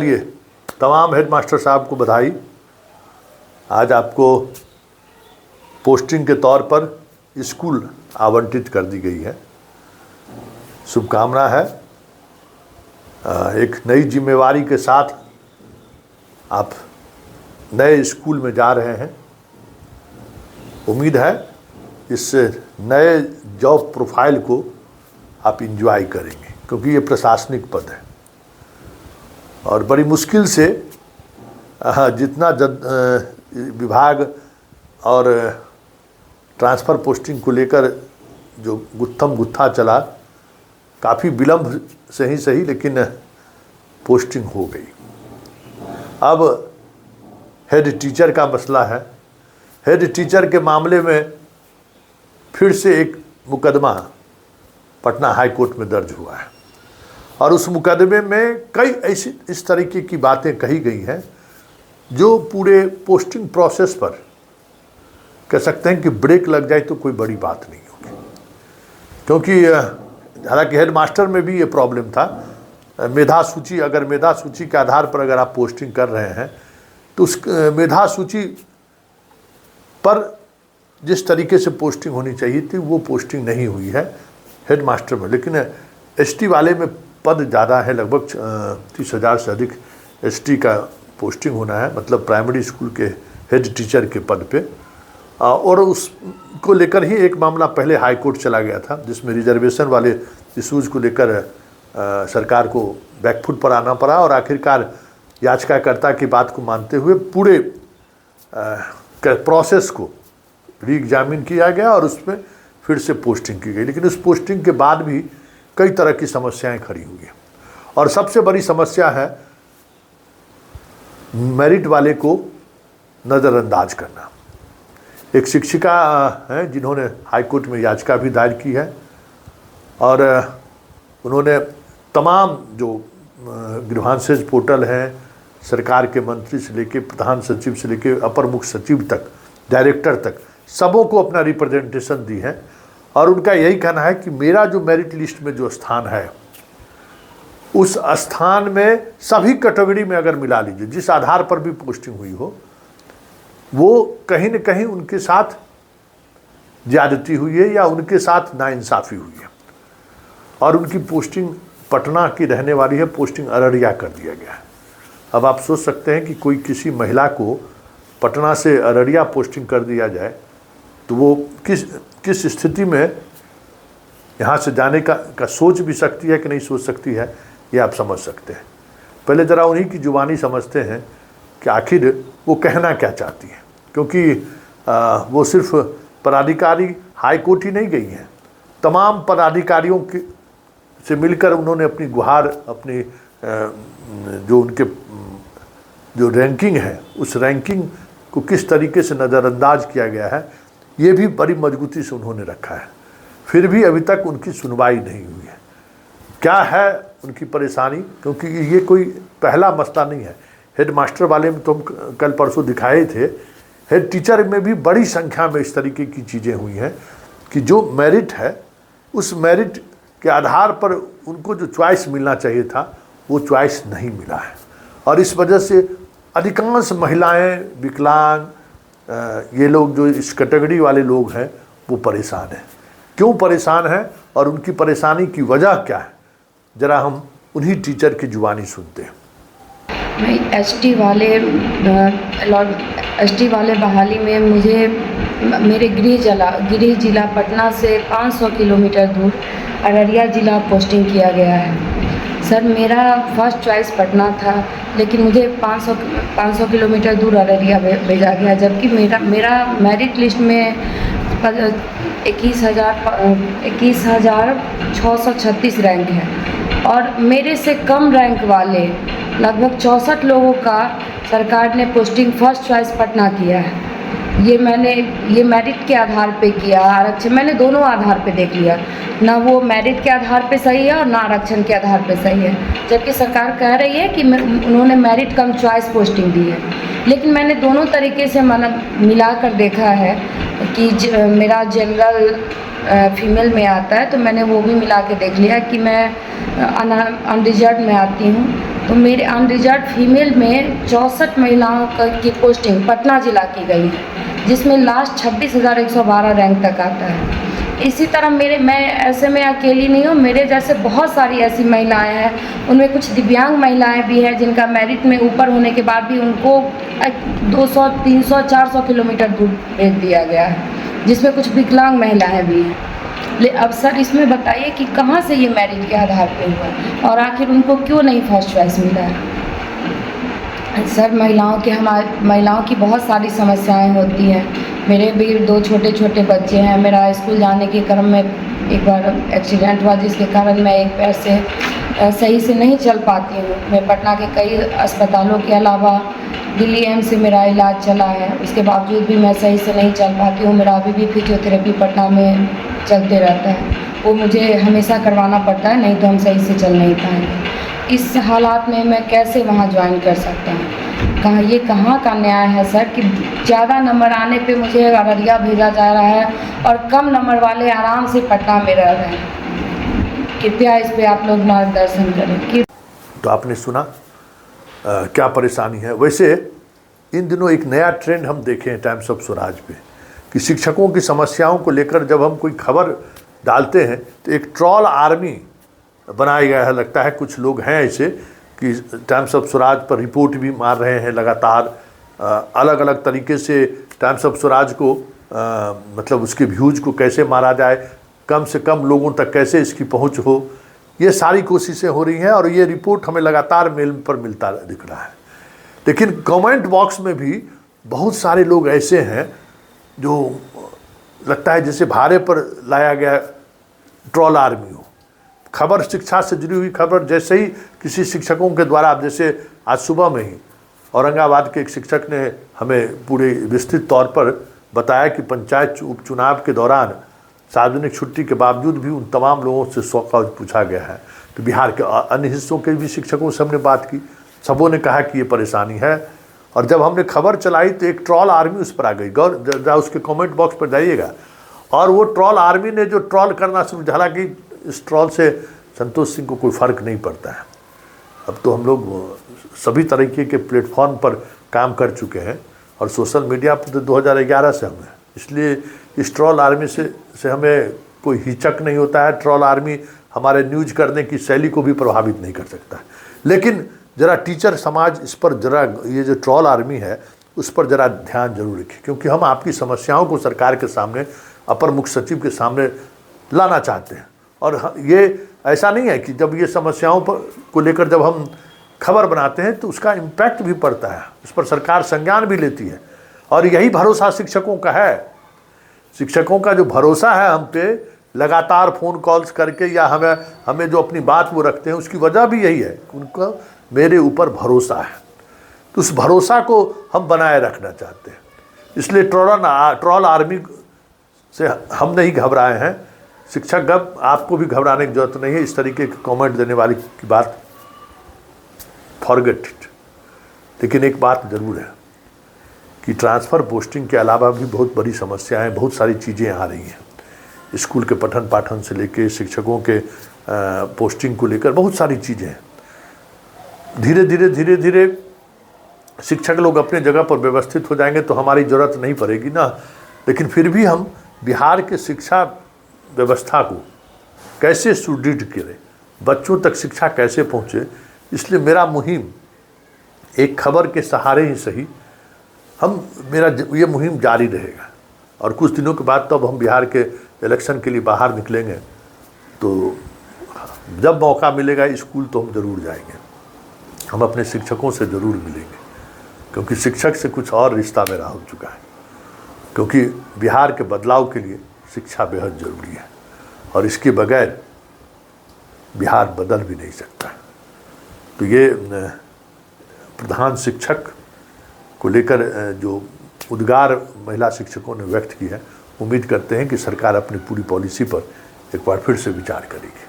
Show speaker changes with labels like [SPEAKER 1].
[SPEAKER 1] लिए तमाम हेडमास्टर साहब को बधाई। आज आपको पोस्टिंग के तौर पर स्कूल आवंटित कर दी गई है। शुभकामना है। एक नई जिम्मेवारी के साथ आप नए स्कूल में जा रहे हैं। उम्मीद है इस नए जॉब प्रोफाइल को आप इंजॉय करेंगे, क्योंकि ये प्रशासनिक पद है और बड़ी मुश्किल से जितना विभाग और ट्रांसफ़र पोस्टिंग को लेकर जो गुत्थम गुत्था चला, काफ़ी विलम्ब से ही सही लेकिन पोस्टिंग हो गई। अब हेड टीचर का मसला है। हेड टीचर के मामले में फिर से एक मुकदमा पटना हाई कोर्ट में दर्ज हुआ है और उस मुकदमे में कई ऐसी इस तरीके की बातें कही गई हैं जो पूरे पोस्टिंग प्रोसेस पर कह सकते हैं कि ब्रेक लग जाए तो कोई बड़ी बात नहीं होगी। क्योंकि हालांकि हेड मास्टर में भी ये प्रॉब्लम था। मेधा सूची, अगर मेधा सूची के आधार पर अगर आप पोस्टिंग कर रहे हैं तो उस मेधा सूची पर जिस तरीके से पोस्टिंग होनी चाहिए थी वो पोस्टिंग नहीं हुई है हेड मास्टर में। लेकिन एसटी वाले में पद ज़्यादा है, लगभग 30,000 से अधिक एसटी का पोस्टिंग होना है, मतलब प्राइमरी स्कूल के हेड टीचर के पद पे। और उसको लेकर ही एक मामला पहले हाई कोर्ट चला गया था, जिसमें रिजर्वेशन वाले इशूज़ को लेकर सरकार को बैकफुट पर आना पड़ा और आखिरकार याचिकाकर्ता की बात को मानते हुए पूरे प्रोसेस को री एग्जामिन किया गया और उसमें फिर से पोस्टिंग की गई। लेकिन उस पोस्टिंग के बाद भी कई तरह की समस्याएं खड़ी हुई हैं और सबसे बड़ी समस्या है मेरिट वाले को नज़रअंदाज करना। एक शिक्षिका हैं जिन्होंने हाई कोर्ट में याचिका भी दायर की है और उन्होंने तमाम जो ग्रीवांसेस पोर्टल हैं, सरकार के मंत्री से लेकर प्रधान सचिव से लेकर अपर मुख्य सचिव तक, डायरेक्टर तक, सबों को अपना रिप्रेजेंटेशन दी है और उनका यही कहना है कि मेरा जो मेरिट लिस्ट में जो स्थान है उस स्थान में सभी कैटेगरी में अगर मिला लीजिए, जिस आधार पर भी पोस्टिंग हुई हो, वो कहीं न कहीं उनके साथ ज्यादती हुई है या उनके साथ नाइंसाफ़ी हुई है और उनकी पोस्टिंग पटना की रहने वाली है, पोस्टिंग अररिया कर दिया गया है। अब आप सोच सकते हैं कि कोई किसी महिला को पटना से अररिया पोस्टिंग कर दिया जाए तो वो किस स्थिति में यहाँ से जाने का सोच भी सकती है कि नहीं सोच सकती है, ये आप समझ सकते हैं। पहले ज़रा उन्हीं की जुबानी समझते हैं कि आखिर वो कहना क्या चाहती है, क्योंकि वो सिर्फ पदाधिकारी हाई कोर्ट ही नहीं गई हैं, तमाम पदाधिकारियों के से मिलकर उन्होंने अपनी गुहार, अपनी जो उनके जो रैंकिंग है उस रैंकिंग को किस तरीके से नज़रअंदाज किया गया है ये भी बड़ी मजबूती से उन्होंने रखा है। फिर भी अभी तक उनकी सुनवाई नहीं हुई है। क्या है उनकी परेशानी? क्योंकि ये कोई पहला मसला नहीं है। हेड मास्टर वाले में तो हम कल परसों दिखाए थे, हेड टीचर में भी बड़ी संख्या में इस तरीके की चीज़ें हुई हैं कि जो मेरिट है उस मेरिट के आधार पर उनको जो चॉइस मिलना चाहिए था वो चॉइस नहीं मिला है और इस वजह से अधिकांश महिलाएं, विकलांग, ये लोग जो इस कैटेगरी वाले लोग हैं वो परेशान हैं। क्यों परेशान हैं और उनकी परेशानी की वजह क्या है, ज़रा हम उन्हीं टीचर की जुबानी सुनते हैं।
[SPEAKER 2] मैं एसटी वाले बहाली में मुझे मेरे गृह जिला पटना से 500 किलोमीटर दूर अररिया ज़िला पोस्टिंग किया गया है। सर, मेरा फर्स्ट चॉइस पटना था, लेकिन मुझे 500 किलोमीटर दूर अररिया भेजा गया, जबकि मेरा मेरिट लिस्ट में 21,636 रैंक है और मेरे से कम रैंक वाले लगभग 64 लोगों का सरकार ने पोस्टिंग फर्स्ट चॉइस पटना किया है। ये मेरिट के आधार पे किया, आरक्षण मैंने दोनों आधार पे देख लिया, ना वो मेरिट के आधार पे सही है और ना आरक्षण के आधार पे सही है, जबकि सरकार कह रही है कि उन्होंने मेरिट कम चॉइस पोस्टिंग दी है। लेकिन मैंने दोनों तरीके से मिला कर देखा है कि मेरा जनरल फीमेल में आता है, तो मैंने वो भी मिला के देख लिया कि मैं अनरिजर्व में आती हूँ। तो मेरे अनरिजर्व फीमेल में 64 महिलाओं की पोस्टिंग पटना ज़िला की गई है, जिसमें लास्ट 26,112 रैंक तक आता है। इसी तरह मैं ऐसे में अकेली नहीं हूँ, मेरे जैसे बहुत सारी ऐसी महिलाएं हैं, उनमें कुछ दिव्यांग महिलाएं भी हैं जिनका मेरिट में ऊपर होने के बाद भी उनको 200, 300, 400 किलोमीटर दूर भेज दिया गया है, जिसमें कुछ विकलांग महिलाएं भी हैं। अब सर इसमें बताइए कि कहाँ से ये मेरिट के आधार पे हुआ और आखिर उनको क्यों नहीं फर्स्ट चॉइस मिला है? सर महिलाओं की बहुत सारी समस्याएं होती हैं। मेरे भी 2 छोटे छोटे बच्चे हैं। मेरा स्कूल जाने के क्रम में एक बार एक्सीडेंट हुआ, जिसके कारण मैं एक पैर से सही से नहीं चल पाती हूँ। मैं पटना के कई अस्पतालों के अलावा दिल्ली एम्स से मेरा इलाज चला है, उसके बावजूद भी मैं सही से नहीं चल पाती हूँ। मेरा अभी भी फिजियोथेरेपी पटना में चलते रहता है, वो मुझे हमेशा करवाना पड़ता है, नहीं तो हम सही से चल नहीं पाएंगे। इस हालात में मैं कैसे वहाँ ज्वाइन कर सकता हूँ? कहाँ का न्याय है सर कि ज़्यादा नंबर आने पे मुझे अररिया भेजा जा रहा है और कम नंबर वाले आराम से पटना में रह रहे हैं। कृपया इस पे आप लोग मार्गदर्शन करें।
[SPEAKER 1] तो आपने सुना क्या परेशानी है। वैसे इन दिनों एक नया ट्रेंड हम देखे हैं टाइम्स ऑफ स्वराज पे कि शिक्षकों की समस्याओं को लेकर जब हम कोई खबर डालते हैं तो एक ट्रोल आर्मी बनाया गया है। लगता है कुछ लोग हैं ऐसे कि टाइम्स ऑफ स्वराज पर रिपोर्ट भी मार रहे हैं लगातार, अलग अलग तरीके से टाइम्स ऑफ स्वराज को मतलब उसके व्यूज़ को कैसे मारा जाए, कम से कम लोगों तक कैसे इसकी पहुंच हो, ये सारी कोशिशें हो रही हैं और ये रिपोर्ट हमें लगातार मेल पर मिलता दिख रहा है। लेकिन कमेंट बॉक्स में भी बहुत सारे लोग ऐसे हैं जो लगता है जैसे भारे पर लाया गया ट्रोल आर्मी हो। खबर शिक्षा से जुड़ी हुई खबर जैसे ही किसी शिक्षकों के द्वारा, जैसे आज सुबह में ही औरंगाबाद के एक शिक्षक ने हमें पूरे विस्तृत तौर पर बताया कि पंचायत उपचुनाव के दौरान सार्वजनिक छुट्टी के बावजूद भी उन तमाम लोगों से सवाल पूछा गया है। तो बिहार के अन्य हिस्सों के भी शिक्षकों से हमने बात की, सबों ने कहा कि ये परेशानी है। और जब हमने खबर चलाई तो एक ट्रोल आर्मी उस पर आ गई। उसके कमेंट बॉक्स पर जाइएगा और वो ट्रोल आर्मी ने जो ट्रोल करना शुरू, हालांकि इस ट्रोल से संतोष सिंह को कोई फ़र्क नहीं पड़ता है। अब तो हम लोग सभी तरीके के प्लेटफॉर्म पर काम कर चुके हैं और सोशल मीडिया पर तो 2011 से हम हैं, इसलिए इस ट्रोल आर्मी से हमें कोई हिचक नहीं होता है। ट्रोल आर्मी हमारे न्यूज करने की शैली को भी प्रभावित नहीं कर सकता है। लेकिन ज़रा टीचर समाज इस पर ज़रा, ये जो ट्रोल आर्मी है उस पर ज़रा ध्यान जरूर रखें, क्योंकि हम आपकी समस्याओं को सरकार के सामने, अपर मुख्य सचिव के सामने लाना चाहते हैं। और ये ऐसा नहीं है कि जब ये समस्याओं पर को लेकर जब हम खबर बनाते हैं तो उसका इम्पैक्ट भी पड़ता है, उस पर सरकार संज्ञान भी लेती है। और यही भरोसा शिक्षकों का है। शिक्षकों का जो भरोसा है हम पे, लगातार फ़ोन कॉल्स करके या हमें जो अपनी बात वो रखते हैं, उसकी वजह भी यही है कि उनका मेरे ऊपर भरोसा है। तो उस भरोसा को हम बनाए रखना चाहते हैं। इसलिए ट्रोल आर्मी से हम नहीं घबराए हैं। शिक्षक अब आपको भी घबराने की जरूरत नहीं है। इस तरीके के कमेंट देने वाली की बात फॉरगेट इट। लेकिन एक बात ज़रूर है कि ट्रांसफ़र पोस्टिंग के अलावा भी बहुत बड़ी समस्याएं, बहुत सारी चीज़ें आ रही हैं। स्कूल के पठन पाठन से लेकर शिक्षकों के पोस्टिंग को लेकर बहुत सारी चीज़ें हैं। धीरे धीरे शिक्षक लोग अपने जगह पर व्यवस्थित हो जाएंगे तो हमारी ज़रूरत नहीं पड़ेगी ना। लेकिन फिर भी हम बिहार के शिक्षा व्यवस्था को कैसे सुदृढ़ करें, बच्चों तक शिक्षा कैसे पहुँचे, इसलिए मेरा मुहिम एक खबर के सहारे ही सही मेरा ये मुहिम जारी रहेगा। और कुछ दिनों के बाद तो अब हम बिहार के इलेक्शन के लिए बाहर निकलेंगे, तो जब मौका मिलेगा स्कूल तो हम ज़रूर जाएंगे, हम अपने शिक्षकों से ज़रूर मिलेंगे, क्योंकि शिक्षक से कुछ और रिश्ता मेरा हो चुका है। क्योंकि बिहार के बदलाव के लिए शिक्षा बेहद ज़रूरी है और इसके बगैर बिहार बदल भी नहीं सकता। तो ये प्रधान शिक्षक को लेकर जो उद्गार महिला शिक्षकों ने व्यक्त की है, उम्मीद करते हैं कि सरकार अपनी पूरी पॉलिसी पर एक बार फिर से विचार करेगी।